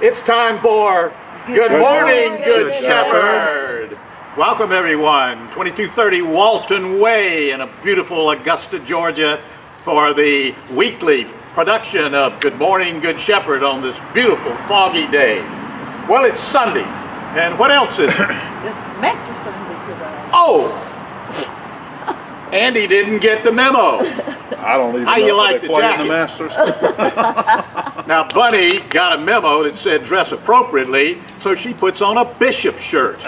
It's time for Good Morning, Good Shepherd. Welcome everyone, 2230 Walton Way in a beautiful Augusta, Georgia for the weekly production of Good Morning, Good Shepherd on this beautiful foggy day. Well, it's Sunday, and what else is it? It's Master Sunday today. Oh! Andy didn't get the memo. I don't even How know you if like they the play jacket? in the Masters. Now, Bunny got a memo that said dress appropriately, so she puts on a bishop shirt.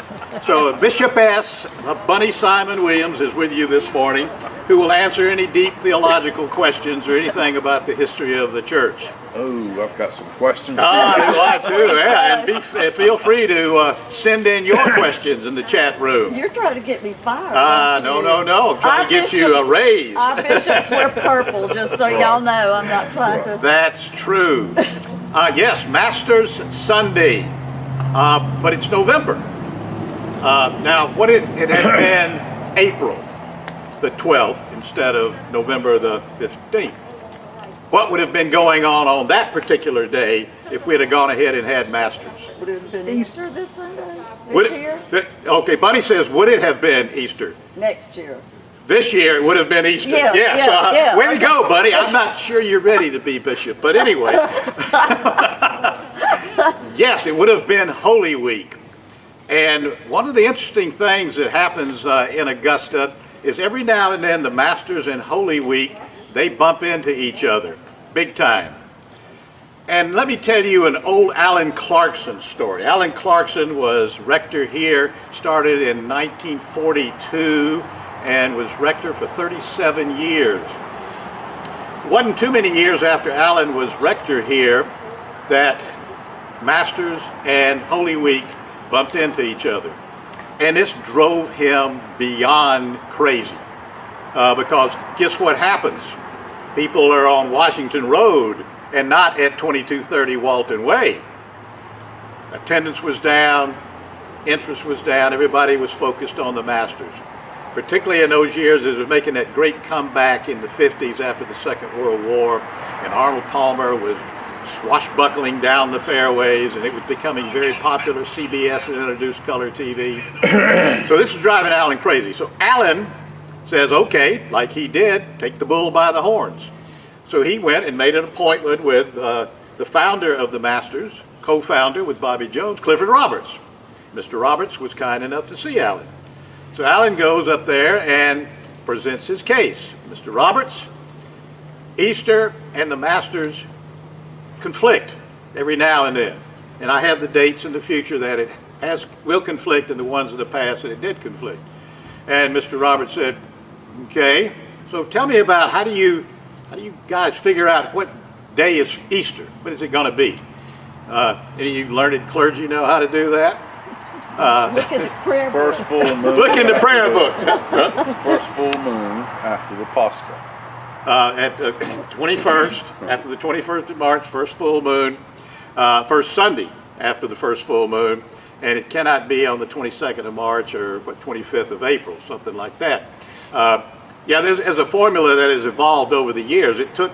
So Bishopess Bunny Simon Williams is with you this morning, who will answer any deep theological questions or anything about the history of the church. Oh, I've got some questions. I'd like to, yeah, and feel free to send in your questions in the chat room. You're trying to get me fired. aren't No, you? no, no, I'm trying Our to get you a bishops- raise. Our bishops wear purple, just so y'all know. I'm not trying to. That's true. Yes, Masters Sunday, but it's November. Now, what it had been April the 12th instead of November the 15th. What would have been going on that particular day if we'd have gone ahead and had Masters? Would it have been Easter this Sunday? Would This it- year? Okay, Bunny says, would it have been Easter? Next year. This year it would have been Easter. Yeah, yeah. Way to go, buddy. I'm not sure you're ready to be bishop, but anyway. Yes, it would have been Holy Week. And one of the interesting things that happens in Augusta is every now and then the Masters and Holy Week, they bump into each other, big time. And let me tell you an old Alan Clarkson story. Alan Clarkson was rector here, started in 1942, and was rector for 37 years. Wasn't too many years after Alan was rector here that Masters and Holy Week bumped into each other. And this drove him beyond crazy. Because guess what happens? People are on Washington Road and not at 2230 Walton Way. Attendance was down, interest was down, everybody was focused on the Masters. Particularly in those years as they were making that great comeback in the 50s after the Second World War, and Arnold Palmer was swashbuckling down the fairways, and it was becoming very popular. CBS had introduced color TV. So this is driving Alan crazy. So Alan says, okay, like he did, take the bull by the horns. So he went and made an appointment with the founder of the Masters, co-founder with Bobby Jones, Clifford Roberts. Mr. Roberts was kind enough to see Alan. So Alan goes up there and presents his case. Mr. Roberts, Easter and the Masters conflict every now and then. And I have the dates in the future that it will conflict, and the ones in the past that it did conflict. And Mr. Roberts said, okay, so tell me about how do you guys figure out what day is Easter? What is it going to be? Any of you learned clergy know how to do that? Look at the prayer book. First full moon. Look in the prayer book. First full moon after the Pascha. At the 21st, after the 21st of March, first full moon, first Sunday after the first full moon, and it cannot be on the 22nd of March or 25th of April, something like that. Yeah, there's a formula that has evolved over the years. It took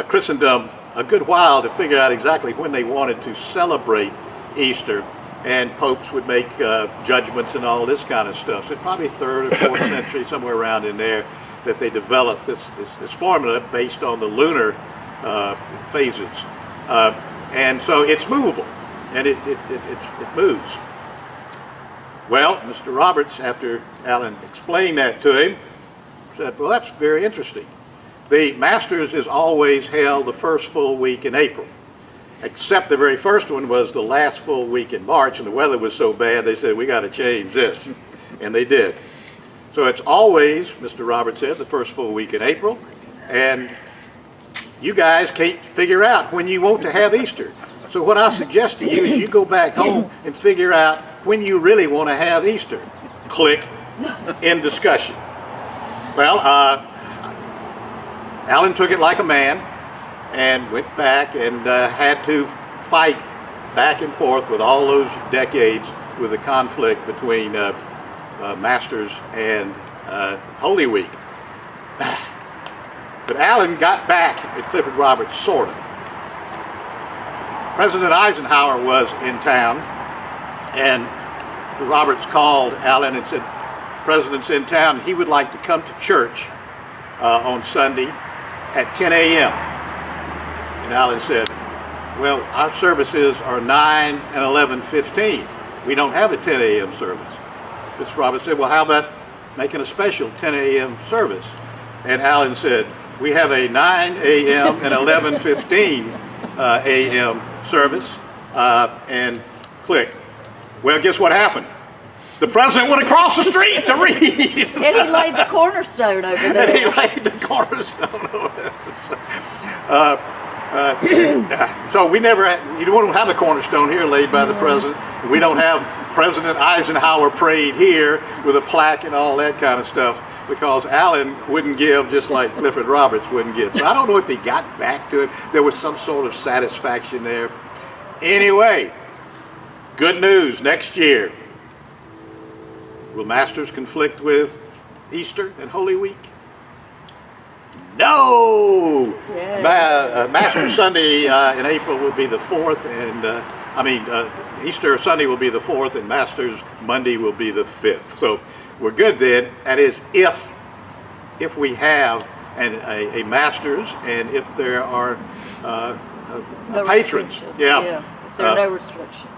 Christendom a good while to figure out exactly when they wanted to celebrate Easter, and popes would make judgments and all this kind of stuff. So probably 3rd or 4th century, somewhere around in there, that they developed this formula based on the lunar phases. And so it's movable, and it moves. Well, Mr. Roberts, after Alan explained that to him, said, well, that's very interesting. The Masters is always held the first full week in April, except the very first one was the last full week in March, and the weather was so bad they said, we got to change this, and they did. So it's always, Mr. Roberts said, the first full week in April, and you guys can't figure out when you want to have Easter. So what I suggest to you is you go back home and figure out when you really want to have Easter. Click, end discussion. Well, Alan took it like a man and went back and had to fight back and forth with all those decades with the conflict between Masters and Holy Week. But Alan got back at Clifford Roberts, sort of. President Eisenhower was in town, and Roberts called Allen and said, President's in town, he would like to come to church on Sunday at 10 a.m. And Allen said, well, our services are 9 and 11:15. We don't have a 10 a.m. service. Mr. Roberts said, well, how about making a special 10 a.m. service? And Allen said, we have a 9 a.m. and 11:15 a.m. service, and click. Well, guess what happened? The president went across the street to read. And he laid the cornerstone over there. And he laid the cornerstone over there. So we never, you don't have a cornerstone here laid by the president. We don't have President Eisenhower parade here with a plaque and all that kind of stuff, because Allen wouldn't give, just like Clifford Roberts wouldn't give. So I don't know if he got back to it. There was some sort of satisfaction there. Anyway, good news next year. Will Masters conflict with Easter and Holy Week? No! Yeah. Masters Sunday in April will be the 4th, and Easter Sunday will be the 4th, and Masters Monday will be the 5th. So we're good then. That is if we have a Masters, and if there are No patrons. restrictions. Yeah. There are no restrictions.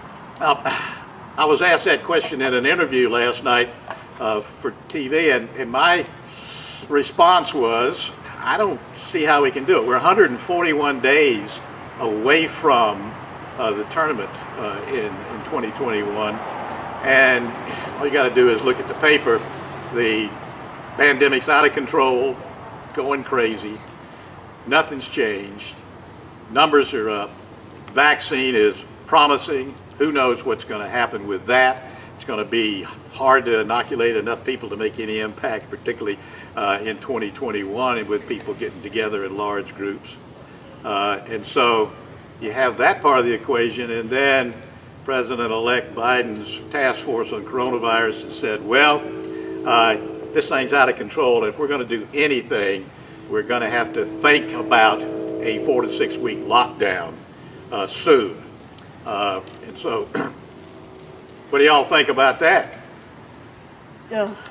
I was asked that question in an interview last night for TV, and my response was, I don't see how we can do it. We're 141 days away from the tournament in 2021, and all you got to do is look at the paper. The pandemic's out of control, going crazy. Nothing's changed. Numbers are up. Vaccine is promising. Who knows what's going to happen with that? It's going to be hard to inoculate enough people to make any impact, particularly in 2021, and with people getting together in large groups. And so you have that part of the equation, and then President-elect Biden's task force on coronavirus has said, well, this thing's out of control, and if we're going to do anything, we're going to have to think about a 4 to 6 week lockdown soon. And so, what do y'all think about that?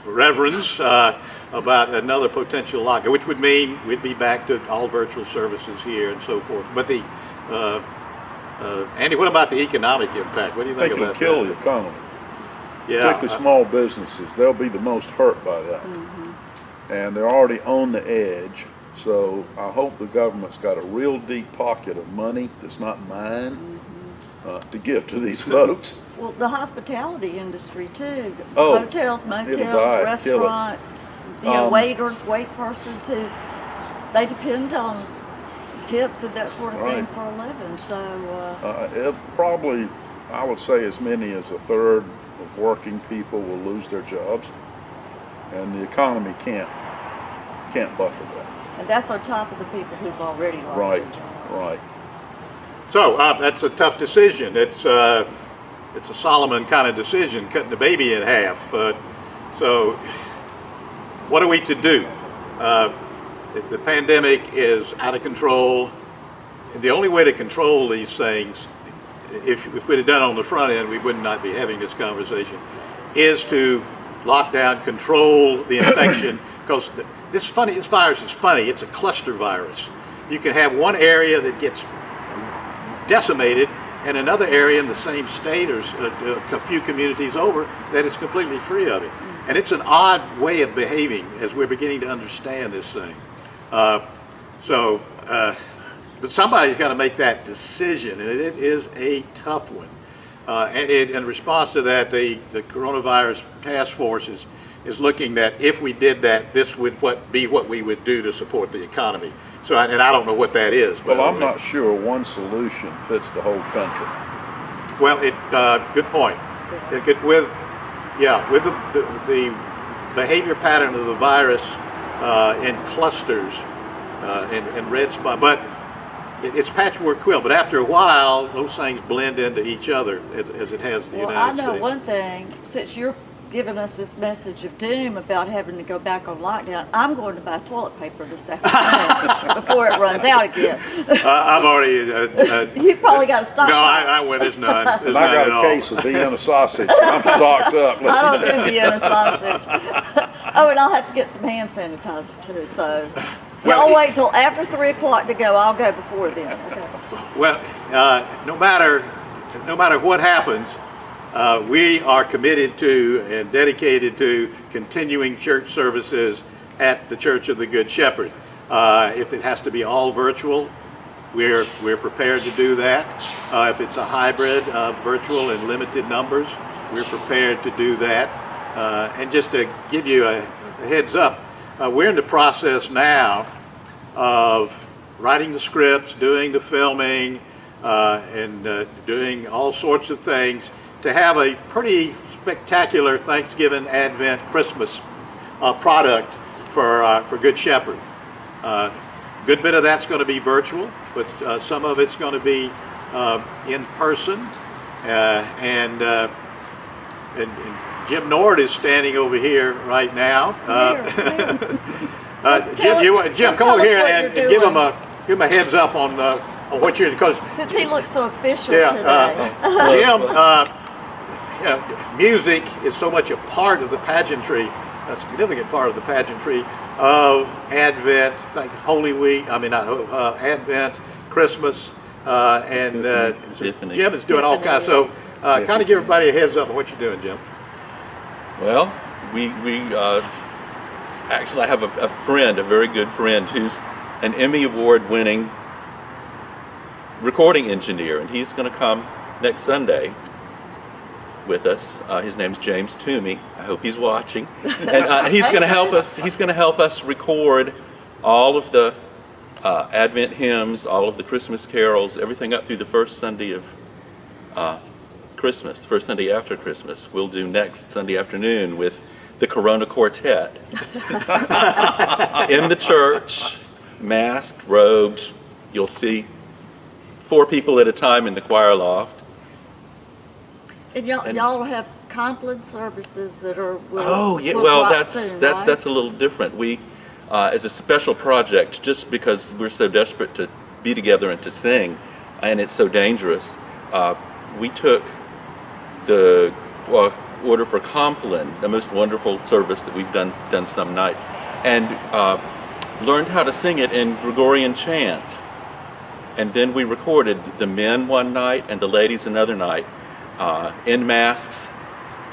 Reverends, about another potential lockdown, which would mean we'd be back to all virtual services here and so forth. But the, Andy, what about the economic impact? What do you think about that? They can kill the economy. Yeah. Particularly small businesses. They'll be the most hurt by that. And they're already on the edge. So I hope the government's got a real deep pocket of money that's not mine to give to these folks. Well, the hospitality industry too. Oh, Hotels, it'll motels, die, kill it. restaurants, waiters, wait persons who, they depend on tips and that sort of thing Right. for a living. So, It probably, I would say as many as a third of working people will lose their jobs. And the economy can't buffer that. and that's on top of the people who've already lost Right, their jobs. right. So that's a tough decision. It's a Solomon kind of decision, cutting the baby in half. So what are we to do? The pandemic is out of control. And the only way to control these things, if we'd have done it on the front end, we would not be having this conversation, is to lock down, control the infection, because this virus is funny. It's a cluster virus. You can have one area that gets decimated and another area in the same state or a few communities over that is completely free of it. And it's an odd way of behaving as we're beginning to understand this thing. But somebody's got to make that decision, and it is a tough one. And in response to that, the coronavirus task force is looking at, if we did that, this would be what we would do to support the economy. So, and I don't know what that is. Well, I'm not sure one solution fits the whole country. Well, good point. With the behavior pattern of the virus in clusters and red spot, but it's patchwork quilt. But after a while, those things blend into each other as it has in the Well, United I know States. one thing, since you're giving us this message of doom about having to go back on lockdown, I'm going to buy toilet paper this afternoon before it runs out again. I've already. You probably got to stop. No, I went. There's none. There's And I none got at a all. case of Vienna sausage. I'm stocked up. I don't do Vienna sausage. Oh, and I'll have to get some hand sanitizer too. So Well, y'all wait till after 3 o'clock to go. I'll go before then. Okay. Well, no matter what happens, we are committed to and dedicated to continuing church services at the Church of the Good Shepherd. If it has to be all virtual, we're prepared to do that. If it's a hybrid, virtual and limited numbers, we're prepared to do that. And just to give you a heads up, we're in the process now of writing the scripts, doing the filming, and doing all sorts of things to have a pretty spectacular Thanksgiving, Advent, Christmas product for Good Shepherd. Good bit of that's going to be virtual, but some of it's going to be in person. And Jim Nord is standing over here right now. Jim, come over here and give him a heads up on what you're, because Since he looks so official yeah, today. Jim, music is so much a part of the pageantry, a significant part of the pageantry of Advent, like Holy Week. I mean, not Advent, Christmas, and Epiphany. Jim is doing all kinds. So, kind of give everybody a heads up on what you're doing, Jim. Well, we actually I have a friend, a very good friend, who's an Emmy Award winning recording engineer, and he's going to come next Sunday with us. His name's James Toomey. I hope he's watching, and he's going to help us. He's going to help us record all of the Advent hymns, all of the Christmas carols, everything up through the first Sunday of Christmas, the first Sunday after Christmas. We'll do next Sunday afternoon with the Corona Quartet in the church, masked, robed. You'll see 4 people at a time in the choir loft. And y'all have Compline services that are. Oh yeah, will well drop soon, right? that's a little different. We, as a special project, just because we're so desperate to be together and to sing, and it's so dangerous, we took the order for Compline, the most wonderful service that we've done some nights, and learned how to sing it in Gregorian chant. And then we recorded the men one night and the ladies another night, in masks,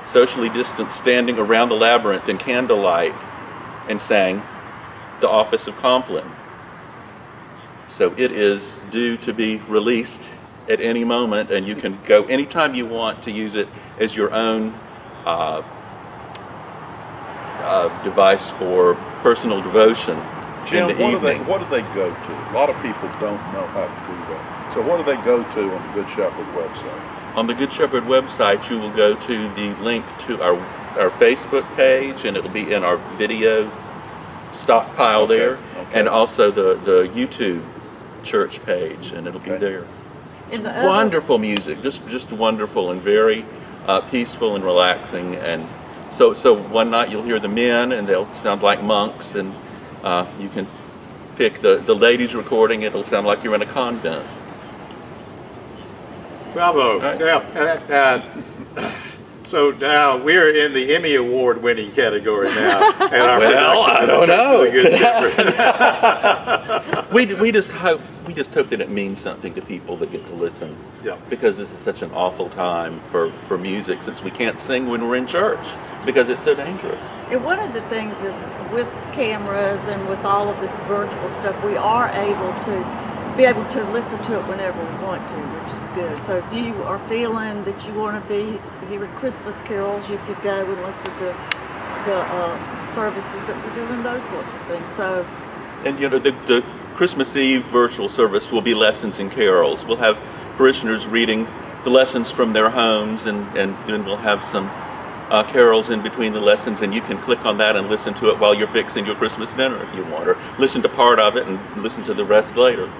socially distanced, standing around the labyrinth in candlelight, and sang the Office of Compline. So it is due to be released at any moment, and you can go anytime you want to use it as your own device for personal devotion Jim, in the evening. what do they go to? A lot of people don't know how to do that. So what do they go to on the Good Shepherd website? On the Good Shepherd website, you will go to the link to our Facebook page, and it'll be in our video stockpile there, okay. and also the YouTube church page, and it'll be Okay. there. And the It's other- wonderful music, just wonderful and very peaceful and relaxing. And so one night you'll hear the men, and they'll sound like monks, and you can pick the ladies recording. It'll sound like you're in a convent. Bravo. Right. Yeah. So now we're in the Emmy Award winning category now. At our Well, production I of don't the know. Good Shepherd. We just hope that it means something to people that get to listen. Yeah. Because this is such an awful time for music, since we can't sing when we're in church because it's so dangerous. And one of the things is with cameras and with all of this virtual stuff, we are able to listen to it whenever we want to, which is good. So if you are feeling that you want to be hearing Christmas carols, you could go and listen to the services that we're doing, those sorts of things. So, And the Christmas Eve virtual service will be lessons and carols. We'll have parishioners reading the lessons from their homes, and then we'll have some carols in between the lessons, and you can click on that and listen to it while you're fixing your Christmas dinner if you want, or listen to part of it and listen to the rest later.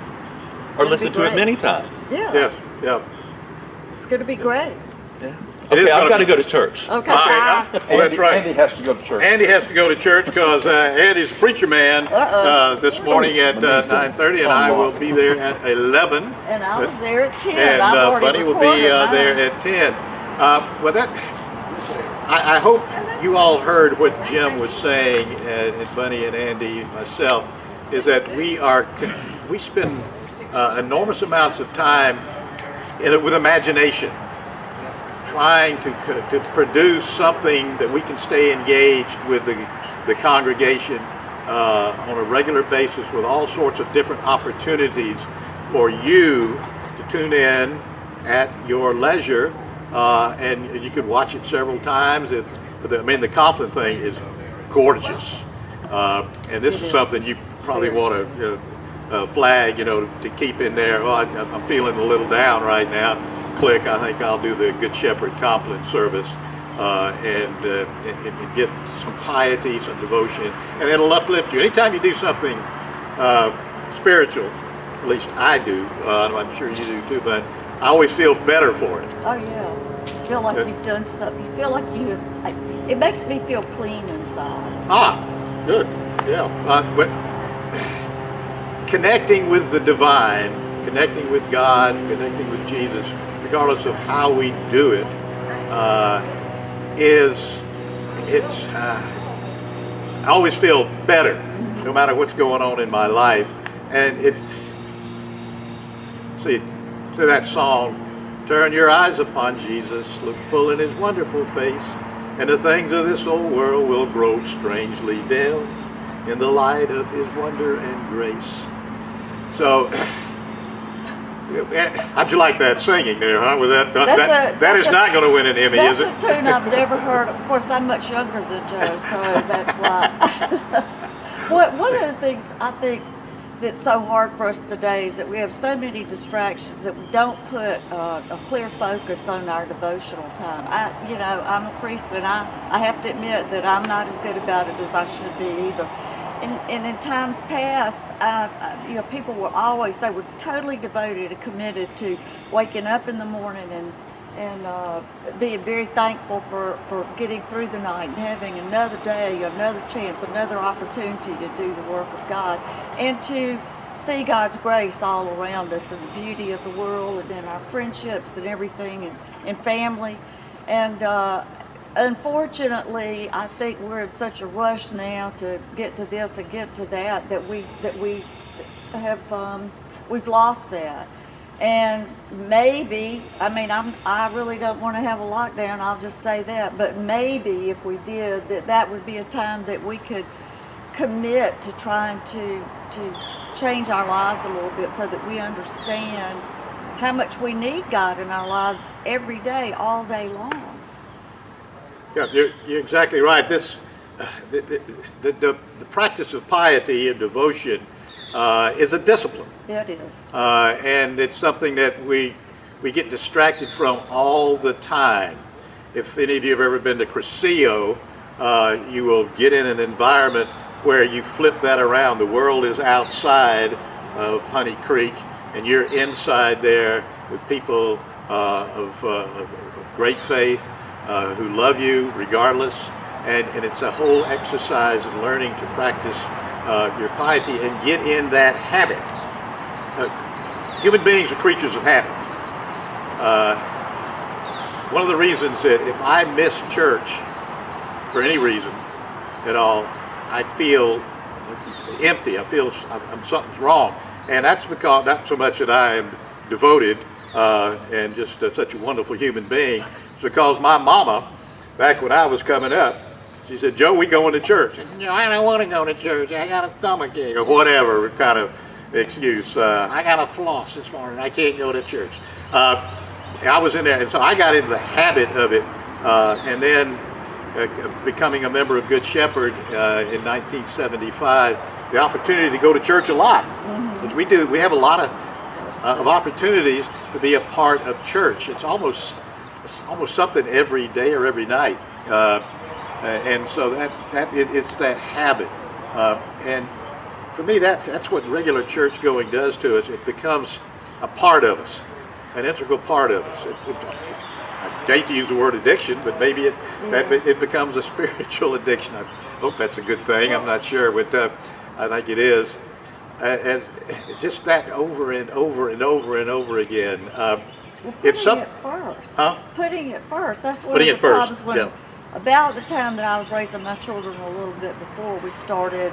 Or gonna listen be to it great. many times. yeah, Yes, yeah. it's going to be great. Yeah. It is Okay, I've gonna got to be- go to church. Okay, Well, bye. that's right. Andy has to go to church. Andy has to go to church because Andy's a preacher man this morning at 9:30, and I will be there at 11. And I was there at 10. And I've already Bunny will be recorded there mine. at 10. Well, I hope you all heard what Jim was saying, and Bunny and Andy, myself, is that we spend enormous amounts of time with imagination, trying to produce something that we can stay engaged with the congregation on a regular basis with all sorts of different opportunities for you to tune in at your leisure, and you could watch it several times. The Compton thing is gorgeous, and this is something you probably want to flag, to keep in there. Well, I'm feeling a little down right now. Click. I think I'll do the Good Shepherd Compline service and get some piety, some devotion, and it'll uplift you. Anytime you do something spiritual, at least I do. I'm sure you do too, but I always feel better for it. Oh yeah. You feel like you've done something. You feel like it makes me feel clean inside. Ah, good. Yeah. But connecting with the divine, connecting with God, connecting with Jesus, regardless of how we do it, I always feel better, no matter what's going on in my life. And see that song, turn your eyes upon Jesus, look full in his wonderful face, and the things of this old world will grow strangely dim in the light of his wonder and grace. So, how'd you like that singing there, huh? Was that is not going to win an Emmy, is it? That's a tune I've never heard. Of course, I'm much younger than Joe, so that's why. One of the things I think that's so hard for us today is that we have so many distractions that we don't put a clear focus on our devotional time. I'm a priest, and I have to admit that I'm not as good about it as I should be either. And in times past, people they were totally devoted and committed to waking up in the morning and being very thankful for getting through the night and having another day, another chance, another opportunity to do the work of God and to see God's grace all around us and the beauty of the world and in our friendships and everything and family. And unfortunately, I think we're in such a rush now to get to this and get to that we've lost that. And maybe, I really don't want to have a lockdown, I'll just say that, but maybe if we did, that would be a time that we could commit to trying to change our lives a little bit so that we understand how much we need God in our lives every day, all day long. Yeah, you're exactly right. This, the practice of piety and devotion is a discipline. It is. And it's something that we get distracted from all the time. If any of you have ever been to Crescio, you will get in an environment where you flip that around. The world is outside of Honey Creek, and you're inside there with people of great faith who love you regardless. And it's a whole exercise in learning to practice your piety and get in that habit. Human beings are creatures of habit. One of the reasons that if I miss church for any reason at all, I feel empty. I feel something's wrong. And that's because, not so much that I am devoted and just such a wonderful human being. It's because my mama, back when I was coming up, she said, "Joe, we going to church." I said, "I don't want to go to church. I got a stomachache," or whatever kind of excuse. "I got a floss this morning. I can't go to church." I was in there, and so I got into the habit of it, and then becoming a member of Good Shepherd in 1975, the opportunity to go to church a lot, which we do. We have a lot of opportunities to be a part of church. It's almost something every day or every night. And so it's that habit, and for me that's what regular church going does to us. It becomes a part of us, an integral part of us. I hate to use the word addiction, but maybe it becomes a spiritual addiction. I hope that's a good thing. I'm not sure, but I think it is. And just that over and over and over and over again. It's Putting it first. Huh? Putting it first. That's one Putting of it the first, problems when, yeah. about the time that I was raising my children a little bit before we started,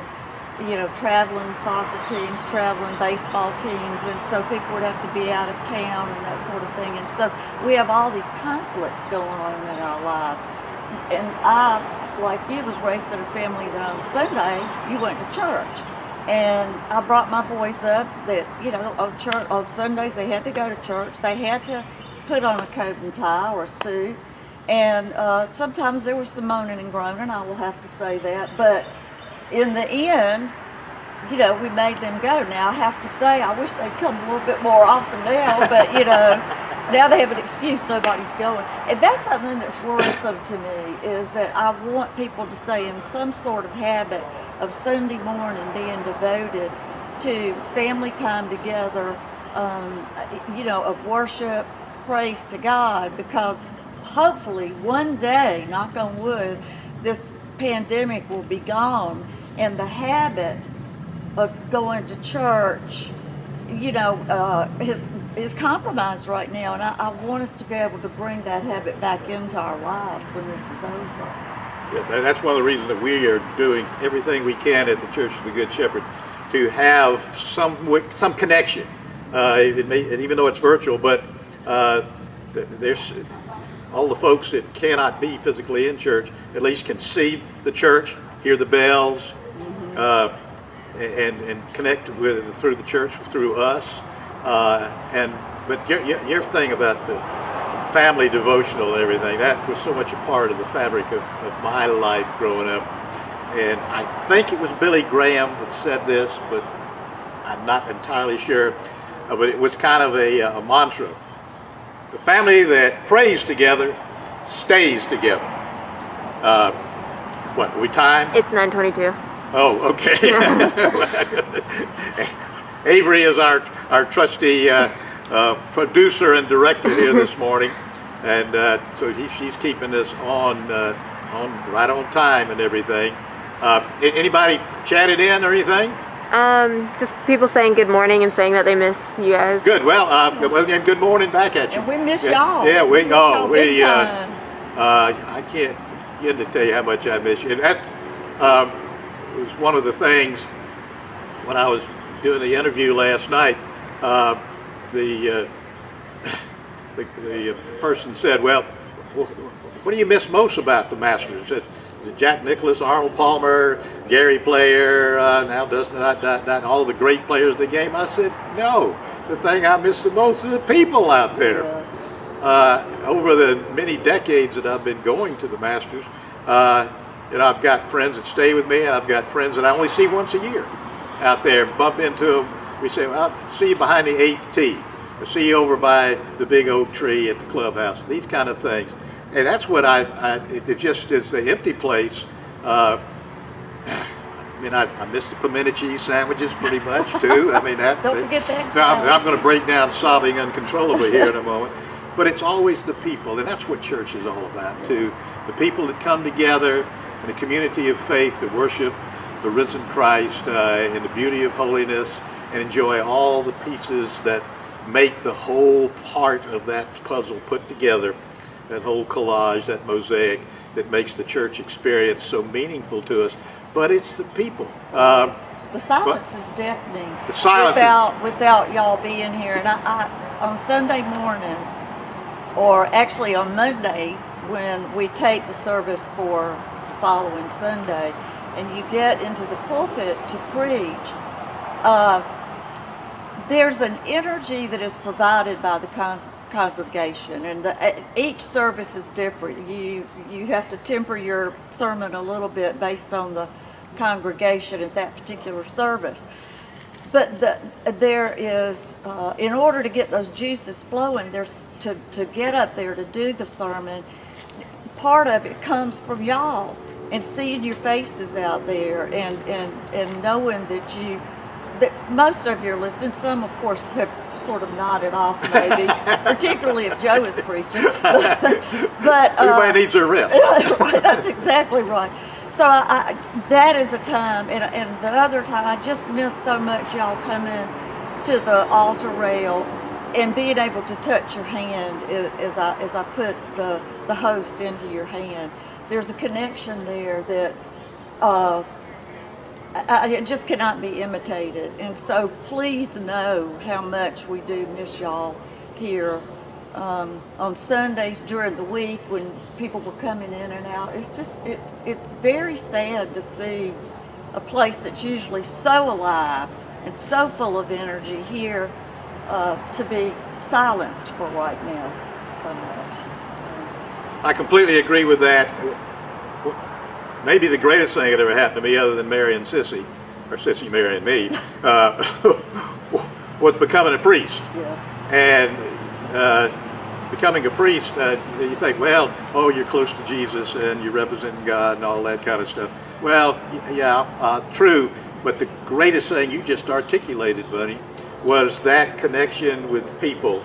traveling soccer teams, traveling baseball teams, and so people would have to be out of town and that sort of thing. And so we have all these conflicts going on in our lives. And I, like you, was raised in a family that on Sunday you went to church. And I brought my boys up that, on Sundays they had to go to church. They had to put on a coat and tie or a suit. And sometimes there was some moaning and groaning, I will have to say that. But in the end, we made them go. Now, I have to say, I wish they'd come a little bit more often now, but, now they have an excuse, nobody's going. And that's something that's worrisome to me, is that I want people to stay in some sort of habit of Sunday morning being devoted to family time together, of worship, praise to God, because hopefully one day, knock on wood, this pandemic will be gone, and the habit of going to church, is compromised right now, and I want us to be able to bring that habit back into our lives when this is over. Yeah, that's one of the reasons that we are doing everything we can at the Church of the Good Shepherd to have some connection, even though it's virtual. But there's all the folks that cannot be physically in church at least can see the church, hear the bells, and connect through the church through us. But your thing about the family devotional and everything, that was so much a part of the fabric of my life growing up. And I think it was Billy Graham that said this, but I'm not entirely sure. But it was kind of a mantra. The family that prays together stays together. What, are we timed? It's 9:22. Oh, okay. Avery is our trusty producer and director here this morning, and so she's keeping us on right on time and everything. Anybody chatted in or anything? Just people saying good morning and saying that they miss you guys. Good. Well, and good morning back at you. And we miss y'all. Yeah, we miss y'all big I time. can't begin to tell you how much I miss you. And that was one of the things when I was doing the interview last night. The person said, "Well, what do you miss most about the Masters?" It Jack Nicklaus, Arnold Palmer, Gary Player, now Dustin, all the great players of the game. I said, no, the thing I miss the most are the people out there. Over the many decades that I've been going to the Masters, I've got friends that stay with me, and I've got friends that I only see once a year out there, bump into them. We say, well, I'll see you behind the 8th tee. I'll see you over by the big oak tree at the clubhouse. These kind of things. And that's what it just is the empty place. I miss the pimento cheese sandwiches pretty much too. I mean, Don't forget that. I'm going to break down sobbing uncontrollably here in a moment. But it's always the people, and that's what church is all about too. The people that come together in a community of faith to worship the risen Christ in the beauty of holiness and enjoy all the pieces that make the whole part of that puzzle put together. That whole collage, that mosaic that makes the church experience so meaningful to us. But it's the people. The silence is deafening. The silence without y'all being here. And I on Sunday mornings, or actually on Mondays, when we take the service for the following Sunday, and you get into the pulpit to preach, there's an energy that is provided by the congregation, and each service is different. You have to temper your sermon a little bit based on the congregation at that particular service. But there is, in order to get those juices flowing, there's to get up there to do the sermon. Part of it comes from y'all and seeing your faces out there, and knowing that most of you are listening. Some, of course, have sort of nodded off maybe, particularly if Joe is preaching. But Everybody needs their rest. right, that's exactly right. So that is a time, and the other time I just miss so much y'all coming to the altar rail and being able to touch your hand as I put the host into your hand. There's a connection there that it just cannot be imitated. And so please know how much we do miss y'all here on Sundays during the week when people were coming in and out. It's very sad to see a place that's usually so alive and so full of energy here to be silenced for right now so much. I completely agree with that. Maybe the greatest thing that ever happened to me, other than Mary and Sissy, or Sissy marrying me, was becoming a priest. Yeah. And becoming a priest, you think, well, oh, you're close to Jesus and you're representing God and all that kind of stuff. Well, yeah, true, but the greatest thing you just articulated, Bunny, was that connection with people.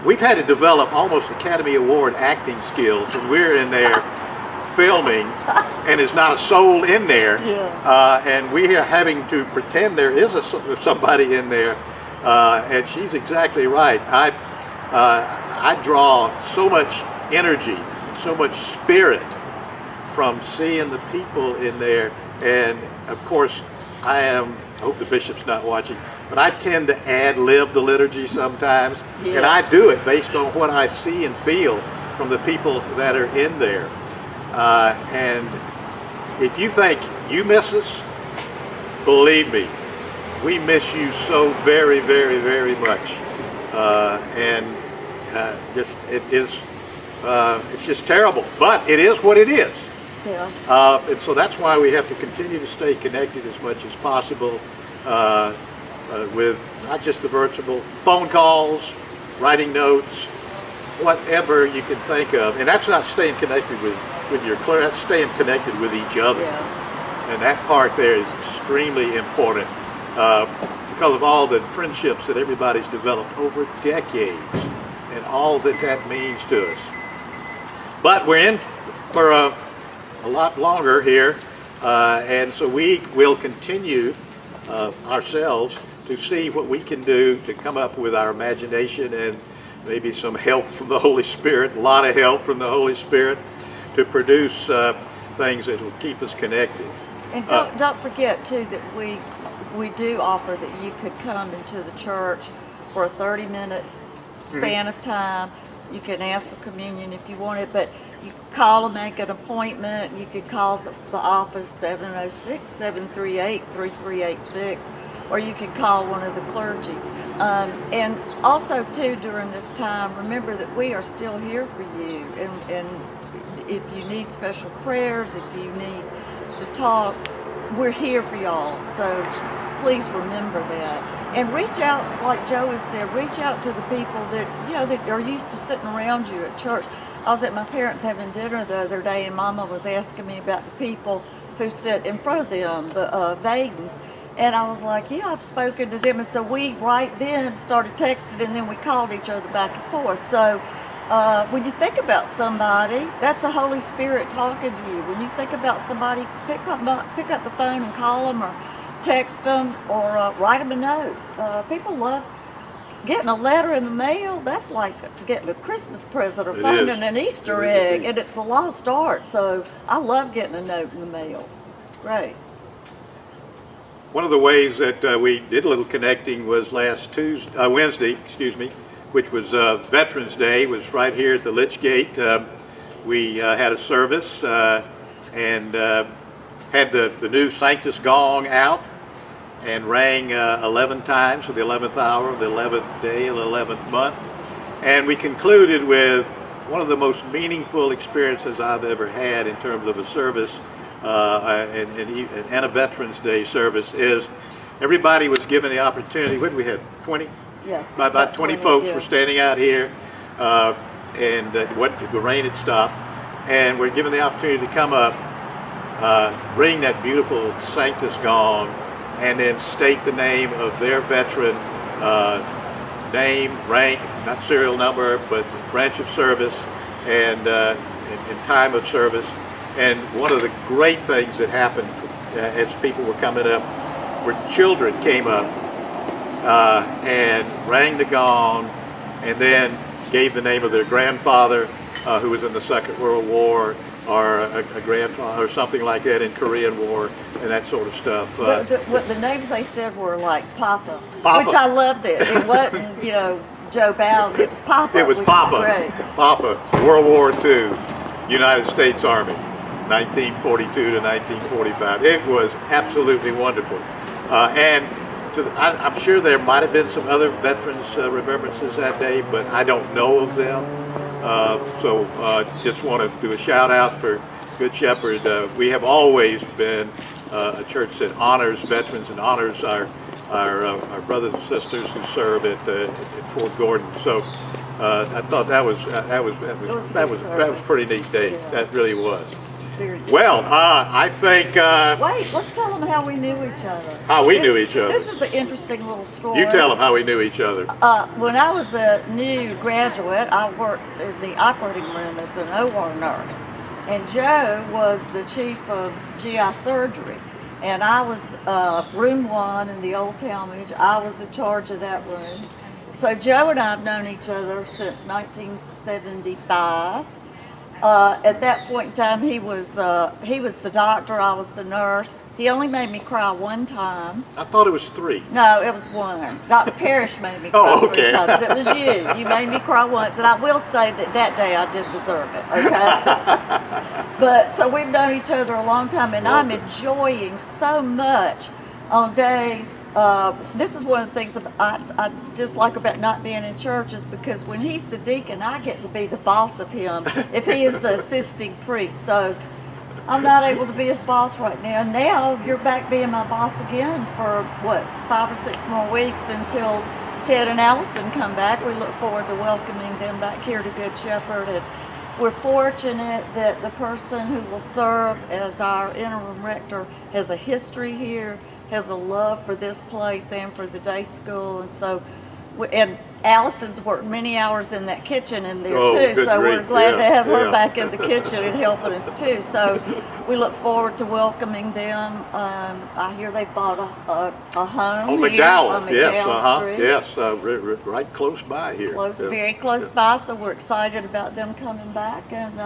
We've had to develop almost Academy Award acting skills when we're in there filming and there's not a soul in there. Yeah. And we are having to pretend there is somebody in there. And she's exactly right. I draw so much energy, so much spirit from seeing the people in there. And of course, I hope the bishop's not watching, but I tend to ad-lib the liturgy sometimes. Yes. And I do it based on what I see and feel from the people that are in there. And if you think you miss us, believe me, we miss you so very, very, very much. It's just terrible, but it is what it is. Yeah. And so that's why we have to continue to stay connected as much as possible with not just the virtual phone calls, writing notes, whatever you can think of. And that's not staying connected with your clergy, that's staying connected with each other. Yeah. And that part there is extremely important because of all the friendships that everybody's developed over decades and all that means to us. But we're in for a lot longer here, and so we will continue ourselves to see what we can do to come up with our imagination and maybe some help from the Holy Spirit, a lot of help from the Holy Spirit to produce things that will keep us connected. And don't forget too that we do offer that you could come into the church for a 30-minute span of time. You can ask for communion if you want it, but you call and make an appointment. You could call the office 706-738-3386, or you can call one of the clergy. And also too, during this time, remember that we are still here for you. And if you need special prayers, if you need to talk, we're here for y'all. So please remember that. And reach out, like Joe has said, reach out to the people that, that are used to sitting around you at church. I was at my parents having dinner the other day, and Mama was asking me about the people who sit in front of them, the Vadens. And I was like, yeah, I've spoken to them. And so we right then started texting, and then we called each other back and forth. So when you think about somebody, that's the Holy Spirit talking to you. When you think about somebody, pick up the phone and call them, or text them, or write them a note. People love getting a letter in the mail. That's like getting a Christmas present or finding an Easter egg, and it's a lost art. So I love getting a note in the mail. It's great. One of the ways that we did a little connecting was last Wednesday, which was Veterans Day. It was right here at the Lich Gate. We had a service and had the new Sanctus gong out and rang 11 times for the 11th hour of the 11th day of the 11th month. And we concluded with one of the most meaningful experiences I've ever had in terms of a service and a Veterans Day service is everybody was given the opportunity. What did we have, 20? Yeah. About 20 folks were standing out here, and the rain had stopped, and we're given the opportunity to come up, ring that beautiful Sanctus gong, and then state the name of their veteran, name, rank, not serial number, but branch of service, and time of service. And one of the great things that happened as people were coming up, where children came up and rang the gong, and then gave the name of their grandfather who was in the Second World War, or a grandfather or something like that in Korean War, and that sort of stuff. What the names they said were like Papa, Papa. which I loved it. It wasn't, Joe Bowden. It was Papa. It was which Papa. great. Papa. World War II, United States Army, 1942 to 1945. It was absolutely wonderful. And I'm sure there might have been some other veterans remembrances that day, but I don't know of them. So just want to do a shout out for Good Shepherd. We have always been a church that honors veterans and honors our brothers and sisters who serve at Fort Gordon. So I thought that was a pretty neat day. Yeah. That really was. Very good. Well, I think Wait, let's tell them how we knew each other. how we knew each other. This is an interesting little story. You tell them how we knew each other. When I was a new graduate, I worked in the operating room as an OR nurse. And Joe was the chief of GI surgery. And I was room 1 in the old Talmadge. I was in charge of that room. So Joe and I have known each other since 1975. At that point in time, he was the doctor, I was the nurse. He only made me cry one time. I thought it was 3. No, it was one. Dr. Parrish made me cry Oh, okay. 3 times. It was you. You made me cry once, and I will say that day I did deserve it, okay? But, so we've known each other a long time, and I'm enjoying so much on days. This is one of the things that I dislike about not being in church, is because when he's the deacon, I get to be the boss of him if he is the assisting priest. So I'm not able to be his boss right now. Now you're back being my boss again for, 5 or 6 more weeks until Ted and Allison come back. We look forward to welcoming them back here to Good Shepherd. And we're fortunate that the person who will serve as our interim rector has a history here, has a love for this place and for the day school. And so, and Allison's worked many hours in that kitchen in there too, good so we're grief. glad to Yeah, have her yeah. back in the kitchen and helping us too. So we look forward to welcoming them. I hear they bought a home On here McDowell, on yes, McDowell Street. yes, right close by here. Yeah. Very close by, so we're excited about them coming back. And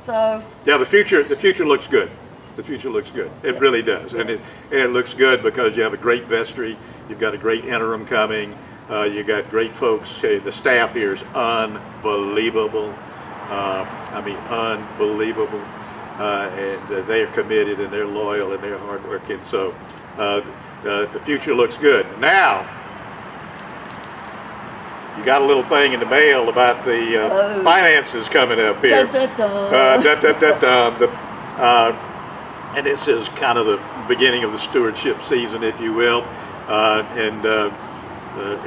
so Yeah, the future looks good. The future looks good. It really does, and it looks good because you have a great vestry. You've got a great interim coming. You got great folks. The staff here is unbelievable. I mean, unbelievable. And they are committed, and they're loyal, and they're hardworking. So the future looks good. Now, you got a little thing in the mail about the finances coming up here. And this is kind of the beginning of the stewardship season, if you will, and it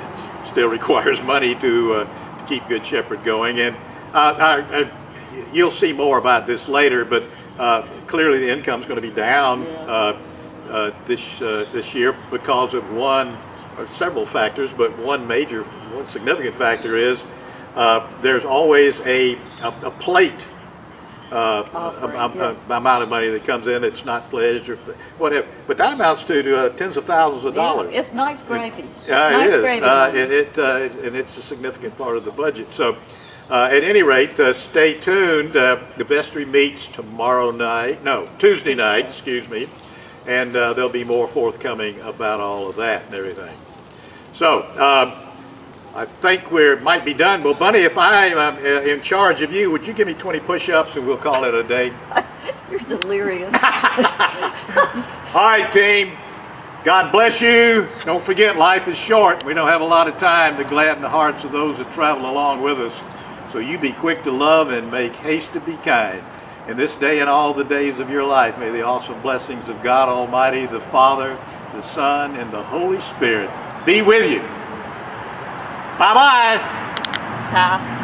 still requires money to keep Good Shepherd going. And you'll see more about this later, but clearly the income's going to be down this year because of one or several factors, but one significant factor is there's always a plate amount of money that comes in. It's not pledged or whatever, but that amounts to tens of thousands of dollars. yeah, it's nice gravy. Yeah, It's it is, nice gravy. and it's a significant part of the budget. So, at any rate, stay tuned. The vestry meets Tuesday night, excuse me, and there'll be more forthcoming about all of that and everything. So, I think we might be done. Well, Bunny, if I'm in charge of you, would you give me 20 push-ups and we'll call it a day? You're delirious. All right, team. God bless you. Don't forget, life is short. We don't have a lot of time to gladden the hearts of those that travel along with us. So you be quick to love and make haste to be kind. In this day and all the days of your life, may the awesome blessings of God Almighty, the Father, the Son, and the Holy Spirit be with you. Bye-bye. Bye.